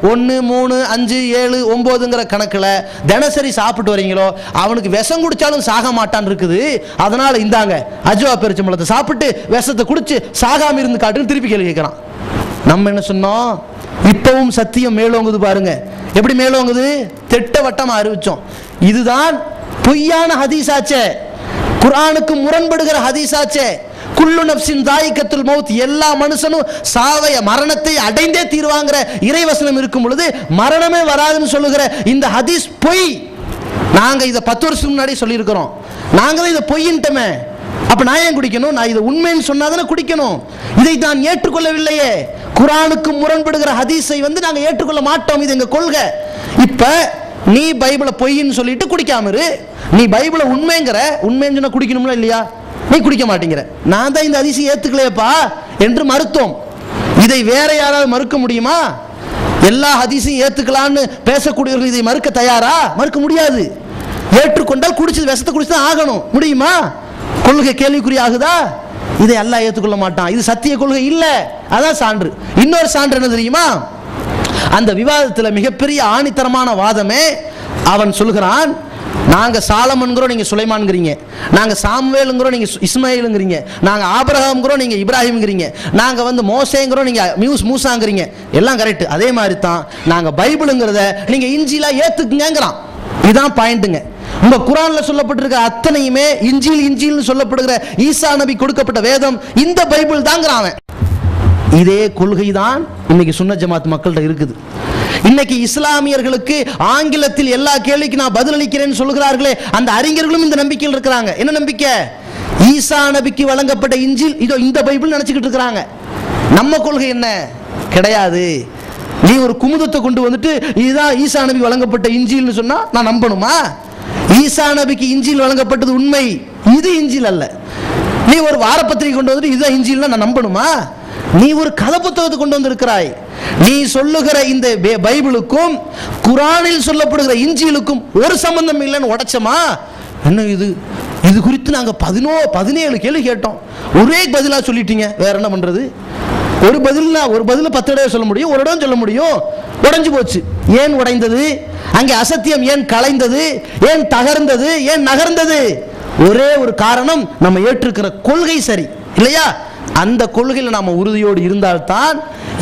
1, 3, 5, 7, 9ங்கிற கணக்கில் தினசரி சாப்பிட்டு வரீங்களோ அவனுக்கு விஷம் குடிச்சாலும் சாக மாட்டான் இருக்குது. அதனால இந்தாங்க அஜ்வா பெருச்சம்பழத்தை சாப்பிட்டு விஷத்தை குடிச்சு சாகாம இருந்து காட்டுன்னு திருப்பி கேள்வி கேட்கிறான். நம்ம என்ன சொன்னோம்? இப்பவும் சத்தியம் மேலோங்குது பாருங்க. எப்படி மேலோங்குது? திட்டவட்டமா அறிவிச்சோம். இதுதான் பொய்யான ஹதீஸாச்சே, குர்ஆனுக்கு முரண்படுகிற ஹதீஸாச்சே. குல்லு நஃப்ஸின் தாயிகத்துல் மௌத், எல்லா மனுஷனும் சாவைய மரணத்தை அடைந்தே தீர்வாங்கிற இறைவசனம் இருக்கும் பொழுது மரணமே வராதுன்னு சொல்லுகிற இந்த ஹதீஸ் பொய். நாங்க இதை 10 வருஷத்துக்கு முன்னாடி சொல்லியிருக்கிறோம். நாங்க தான் இதை பொய்யின்ட்டோமே. அப்ப நான் ஏன் குடிக்கணும்? நான் இதை உண்மைன்னு சொன்னாதானே குடிக்கணும். இதை நான் ஏற்றுக்கொள்ளவில்லையே. குர்ஆனுக்கு முரண்படுகிற ஹதீஸை நாங்க ஏற்றுக்கொள்ள மாட்டோம். இது எங்க கொள்கை. இப்ப நீ பைபிளை பொய்ன்னு சொல்லிட்டு குடிக்காம இரு. நீ பைபிளை உண்மைன்னு சொன்னா குடிக்கணும்ல இல்லையா? நீ குடிக்க மாட்டேங்கிற. நான் தான் இந்த ஹதீஸை ஏத்துக்கலையப்பா என்று மறுத்தோம். இதை வேற யாராவது மறுக்க முடியுமா? எல்லா ஹதீஸையும் ஏத்துக்கலான்னு பேசக்கூடியவர்கள் இதை மறுக்க தயாரா? மறுக்க முடியாது. ஏற்றுக்கொண்டால் குடிச்சது விஷத்தை குடிச்சுதான் ஆகணும். முடியுமா? கொள்கை கேள்விக்குறி ஆகுதா? இதை அல்லாஹ் ஏற்றுக்கொள்ள மாட்டான். இது சத்திய கொள்கை இல்ல. அதான் சான்று. இன்னொரு சான்று என்ன தெரியுமா? அந்த விவாதத்தில் மிகப்பெரிய ஆணித்தரமான வாதமே அவன் சொல்கிறான், நாங்க சாலமன்கிறோம், நீங்க சுலைமான்ங்கிறீங்க. நாங்க சாமுவேலுங்கிறோம், நீங்க இஸ்மாயிலுங்கிறீங்க. நாங்க ஆபிரகாம்ங்கிறோம், நீங்க இப்ராஹிம்ங்கிறீங்க. நாங்க மோசேங்கிறோம், நீங்க மூசாங்கிறீங்க. எல்லாம் கரெக்ட். அதே மாதிரி தான் நாங்க பைபிளுங்கிறத நீங்க இஞ்சிலா ஏத்துக்குங்கிறான். இதுதான் பாயிண்ட்டுங்க. உங்க குர்ஆன்ல சொல்லப்பட்டிருக்க அத்தனையுமே இஞ்சில்னு சொல்லப்படுகிற ஈசா நபி கொடுக்கப்பட்ட வேதம் இந்த பைபிள் தாங்கிறான். இதே கொள்கை தான் இன்னைக்கு சுன்னத் ஜமாத் மக்கள்கிட்ட இருக்குது. இன்னைக்கு இஸ்லாமியர்களுக்கு ஆங்கிலத்தில் எல்லா கேள்விக்கு நான் பதிலளிக்கிறேன்னு சொல்லுகிறார்களே, அந்த அறிஞர்களும் இந்த நம்பிக்கையில் இருக்கிறாங்க. என்ன நம்பிக்கை? ஈசா நபிக்கு வழங்கப்பட்ட இஞ்சில் இதோ இந்த பைபிள் நினைச்சுக்கிட்டு இருக்கிறாங்க. நம்ம கொள்கை என்ன? கிடையாது. நீ ஒரு குமுதத்தை கொண்டு வந்துட்டு இதுதான் ஈசா நபி வழங்கப்பட்ட இஞ்சில்னு சொன்னா நான் நம்பணுமா? ஈசா நபிக்கு இஞ்சில் வழங்கப்பட்டது உண்மை, இது இஞ்சில் அல்ல. நீ ஒரு வாரப்பத்திரிகை கொண்டு வந்துட்டு இதுதான் இஞ்சில்னா நான் நம்பணுமா? நீ ஒரு கதை புத்தகத்தை கொண்டு வந்திருக்கிறாய். நீ சொல்லுகிற இந்த பைபிளுக்கும் குர்ஆனில் சொல்லப்படுகிற இஞ்சிலுக்கும் ஒரு சம்பந்தம் இல்லைன்னு உடைச்சமா? என்ன இது குறித்து நாங்க 17 கேள்வி கேட்டோம், ஒரே பதிலா சொல்லிட்டீங்க. வேற என்ன பண்றது? ஒரு பதில் 10 தடவை சொல்ல முடியும், ஒரு இடம் சொல்ல முடியும். உடைஞ்சு போச்சு. ஏன் உடைந்தது? அங்கே அசத்தியம் ஏன் கலைந்தது? ஏன் தகர்ந்தது? ஏன் நகர்ந்தது? ஒரே ஒரு காரணம், நம்ம ஏற்றுக்கிற கொள்கை சரி இல்லையா? அந்த கொள்கையில் நாம உறுதியோடு இருந்தால்தான்,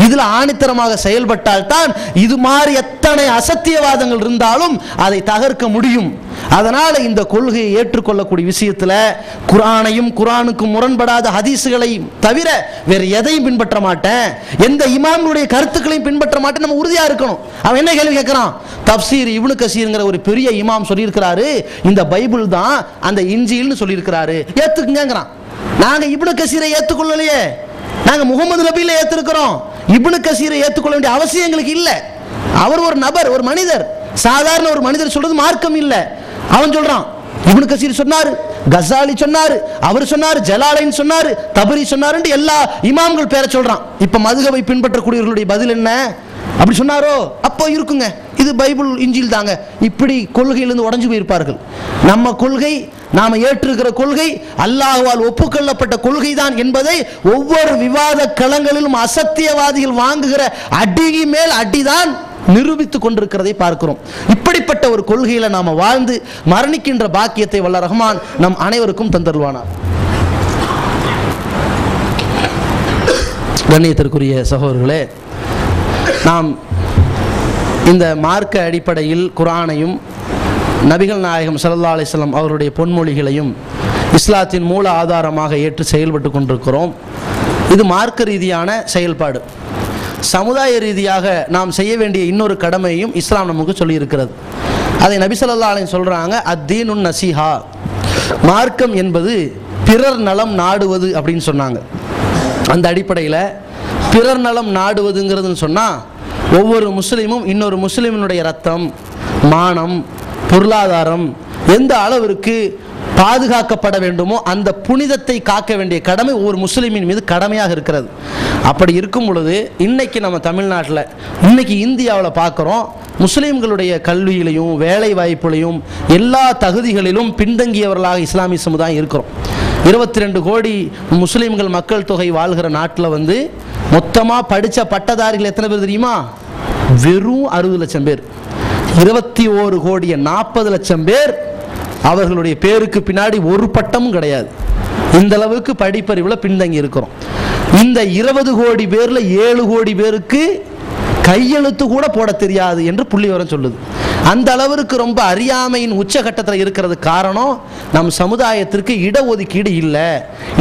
இதுல ஆணித்தரமாக செயல்பட்டால்தான், இது மாதிரி எத்தனை அசத்தியவாதங்கள் இருந்தாலும் அதை தகர்க்க முடியும். அதனால இந்த கொள்கையை ஏற்றுக்கொள்ளக்கூடிய விஷயத்துல குர்ஆனையும் குர்ஆனுக்கு முரண்படாத ஹதீஸுகளை தவிர வேற எதையும் பின்பற்ற மாட்டேன், எந்த இமாம்களுடைய கருத்துக்களையும் பின்பற்ற மாட்டேன், நம்ம உறுதியா இருக்கணும். அவன் என்ன கேள்வி கேட்கிறான்? தப்சீர் இப்னு கசீர்ங்கிற ஒரு பெரிய இமாம் சொல்லியிருக்கிறாரு, இந்த பைபிள் தான் அந்த இஞ்சில்னு சொல்லியிருக்கிறாரு, ஏத்துக்குங்கிறான். நாங்க இப்னு கசீரை ஏத்துக்கொள்ளலையே, நாங்க முகமது நபியில ஏத்திருக்கிறோம். இப்னு கசீரை ஏத்துக்கொள்ள வேண்டிய அவசியம் எங்களுக்கு இல்ல. அவர் ஒரு நபர், ஒரு மனிதர், சாதாரண ஒரு மனிதர் சொல்றது மார்க்கம் இல்ல. அவன் சொல்றான், இப்னு கசீர் சொன்னாரு, கஸாலி சொன்னாரு, அவர் சொன்னாரு, ஜலாலைன் சொன்னாரு, தபரி சொன்னாரு, எல்லா இமாம்கள் பேரை சொல்றான். இப்ப மதுஹபை பின்பற்றக்கூடியவர்களுடைய பதில் என்ன? அப்படி சொன்னாரோ? அப்போ இருக்குங்க, இது பைபிள் இஞ்சில் தாங்க. இப்படி கொள்கையிலிருந்து உடைஞ்சு போயிருப்பார்கள். நம்ம கொள்கை, நாம ஏற்றிருக்கிற கொள்கை அல்லாஹ்வால் ஒப்புக்கொள்ளப்பட்ட கொள்கை தான் என்பதை ஒவ்வொரு விவாத களங்களிலும் அசத்தியவாதிகள் வாங்குகிற அடிக்கு மேல் அடிதான் நிரூபித்துக் கொண்டிருக்கிறதை பார்க்கிறோம். இப்படிப்பட்ட ஒரு கொள்கையில நாம வாழ்ந்து மரணிக்கின்ற பாக்கியத்தை வல்ல ரஹ்மான் நம் அனைவருக்கும் தந்தருவானார். கண்ணியத்திற்குரிய சகோதரர்களே, நாம் இந்த மார்க்க அடிப்படையில் குர்ஆனையும் நபிகள் நாயகம் ஸல்லல்லாஹு அலைஹி வஸல்லம் அவருடைய பொன்மொழிகளையும் இஸ்லாத்தின் மூல ஆதாரமாக ஏற்று செயல்பட்டு கொண்டிருக்கிறோம். இது மார்க்க ரீதியான செயல்பாடு. சமுதாய ரீதியாக நாம் செய்ய வேண்டிய இன்னொரு கடமையும் இஸ்லாம் நமக்கு சொல்லியிருக்கிறது. அதை நபி ஸல்லல்லாஹு அலைஹி வஸல்லம் சொல்றாங்க, அத்தீனுன் நசீஹா, மார்க்கம் என்பது பிறர் நலம் நாடுவது அப்படின்னு சொன்னாங்க. அந்த அடிப்படையில் பிறர் நலம் நாடுவதுங்கிறதுன்னு சொன்னால், ஒவ்வொரு முஸ்லீமும் இன்னொரு முஸ்லீமினுடைய ரத்தம், மானம், பொருளாதாரம் எந்த அளவிற்கு பாதுகாக்கப்பட வேண்டுமோ அந்த புனிதத்தை காக்க வேண்டிய கடமை ஒவ்வொரு முஸ்லீமின் மீது கடமையாக இருக்கிறது. அப்படி இருக்கும் பொழுது இன்னைக்கு நம்ம தமிழ்நாட்டில், இன்னைக்கு இந்தியாவில் பார்க்குறோம், முஸ்லீம்களுடைய கல்வியிலையும் வேலை வாய்ப்புலையும் எல்லா தகுதிகளிலும் பின்தங்கியவர்களாக இஸ்லாமிய சமுதாயம் இருக்கிறோம். 22 கோடி முஸ்லீம்கள் மக்கள் தொகை வாழ்கிற நாட்டில் மொத்தமாக படித்த பட்டதாரிகள் எத்தனை பேர் தெரியுமா? வெறும் 60 லட்சம் பேர், 21,40,00,000 பேர், அவர்களுடைய பேருக்கு பின்னாடி ஒரு பட்டமும் கிடையாது. இந்த அளவுக்கு படிப்பறிவில் பின்தங்கி இருக்கிறோம். இந்த 20 கோடி பேர்ல 7 கோடி பேருக்கு கையெழுத்து கூட போட தெரியாது என்று புள்ளிவிவரம் சொல்லுது. அந்த அளவிற்கு ரொம்ப அறியாமையின் உச்சகட்டத்தில் இருக்கிறது. காரணம், நம் சமுதாயத்திற்கு இடஒதுக்கீடு இல்லை.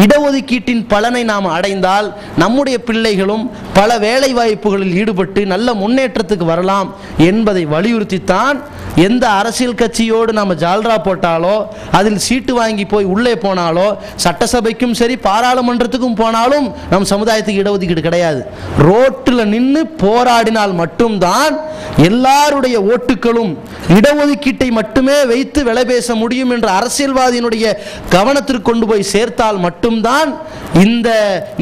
இடஒதுக்கீட்டின் பலனை நாம் அடைந்தால் நம்முடைய பிள்ளைகளும் பல வேலை வாய்ப்புகளில் ஈடுபட்டு நல்ல முன்னேற்றத்துக்கு வரலாம் என்பதை வலியுறுத்தித்தான் எந்த அரசியல் கட்சியோடு நாம் ஜால்ரா போட்டாலோ, அதில் சீட்டு வாங்கி போய் உள்ளே போனாலோ, சட்டசபைக்கும் சரி பாராளுமன்றத்துக்கும் போனாலும் நம் சமுதாயத்துக்கு இடஒதுக்கீடு கிடையாது. ரோட்டில் நின்று போராடினால் மட்டும்தான் எல்லாருடைய ஓட்டுகளும் இடஒதுக்கீட்டை மட்டுமே வைத்து விலை பேச முடியும் என்ற அரசியல்வாதியினுடைய கவனத்திற்கு கொண்டு போய் சேர்த்தால் மட்டும்தான் இந்த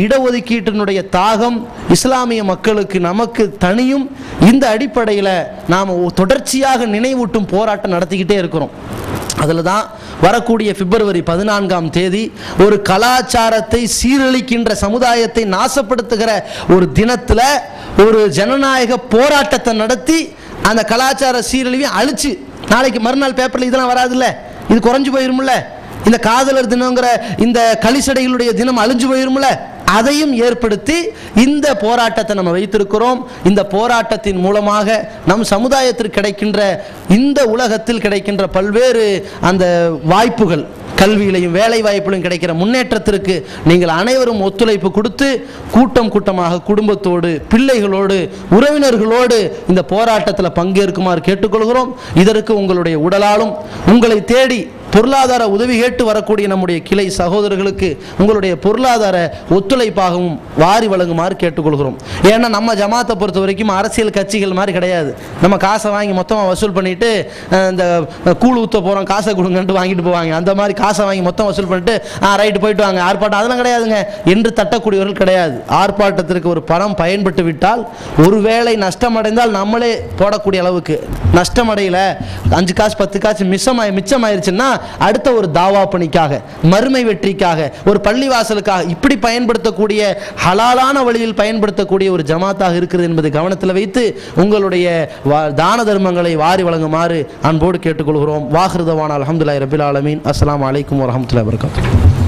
இடஒதுக்கீட்டினுடைய தாகம் இஸ்லாமிய மக்களுக்கு நமக்கு தனியும். இந்த அடிப்படையில் நாம் தொடர்ச்சியாக நினைவூட்டும் போராட்டம் நடத்திக்கிட்டே இருக்கிறோம். அதில் தான் வரக்கூடிய பிப்ரவரி 14ஆம் தேதி ஒரு கலாச்சாரத்தை சீரழிக்கின்ற, சமுதாயத்தை நாசப்படுத்துகிற ஒரு தினத்தில் ஒரு ஜனநாயக போராட்டத்தை நடத்தி அந்த கலாச்சார சீரழிவையும் அழிச்சு, நாளைக்கு மறுநாள் பேப்பரில் இதெல்லாம் வராதுல்ல, இது குறைஞ்சு போயிரும்ல, இந்த காதலர் தினங்கிற இந்த கலிசடைகளுடைய தினம் அழிஞ்சு போயிரும்ல, அதையும் ஏற்படுத்தி இந்த போராட்டத்தை நம்ம வைத்திருக்கிறோம். இந்த போராட்டத்தின் மூலமாக நம் சமுதாயத்திற்கு கிடைக்கின்ற, இந்த உலகத்தில் கிடைக்கின்ற பல்வேறு அந்த வாய்ப்புகள், கல்வியிலையும் வேலை வாய்ப்பிலும் கிடைக்கிற முன்னேற்றத்திற்கு நீங்கள் அனைவரும் ஒத்துழைப்பு கொடுத்து கூட்டம் கூட்டமாக குடும்பத்தோடு, பிள்ளைகளோடு, உறவினர்களோடு இந்த போராட்டத்தில் பங்கேற்குமாறு கேட்டுக்கொள்கிறோம். இதற்கு உங்களுடைய உடலாலும் உங்களை தேடி பொருளாதார உதவி கேட்டு வரக்கூடிய நம்முடைய கிளை சகோதரர்களுக்கு உங்களுடைய பொருளாதார ஒத்துழைப்பாகவும் வாரி வழங்குமாறு கேட்டுக்கொள்கிறோம். ஏன்னா நம்ம ஜமாத்தை பொறுத்த வரைக்கும் அரசியல் கட்சிகள் மாதிரி கிடையாது. நம்ம காசை வாங்கி மொத்தமாக வசூல் பண்ணிட்டு இந்த கூழ் ஊற்ற போகிறோம் காசை கொடுங்கன்ட்டு வாங்கிட்டு போவாங்க. அந்த மாதிரி காசை வாங்கி மொத்தம் வசூல் பண்ணிட்டு ரைட்டு போயிட்டு வாங்க ஆர்ப்பாட்டம், அதெல்லாம் கிடையாதுங்க என்று தட்டக்கூடியவர்கள் கிடையாது. ஆர்ப்பாட்டத்திற்கு ஒரு பணம் பயன்பட்டு விட்டால், ஒருவேளை நஷ்டமடைந்தால் நம்மளே போடக்கூடிய அளவுக்கு, நஷ்டமடையில 5 காசு 10 காசு மிச்சமாயிருச்சுன்னா அடுத்த ஒரு தாவா பணிக்காக, மறுமை வெற்றிக்காக, ஒரு பள்ளிவாசலுக்காக இப்படி பயன்படுத்தக்கூடிய, ஹலாலான வழியில் பயன்படுத்தக்கூடிய ஒரு ஜமாத்தாக இருக்கிறது என்பதை கவனத்தில் வைத்து உங்களுடைய தான தர்மங்களை வாரி வழங்குமாறு அன்போடு கேட்டுக்கொள்கிறோம். வாஹிரு தவானா அல்ஹம்துலில்லாஹி ரப்பில் ஆலமீன். அஸ்ஸலாமு அலைக்கும் வரஹ்மத்துல்லாஹி வபரகாத்துஹு.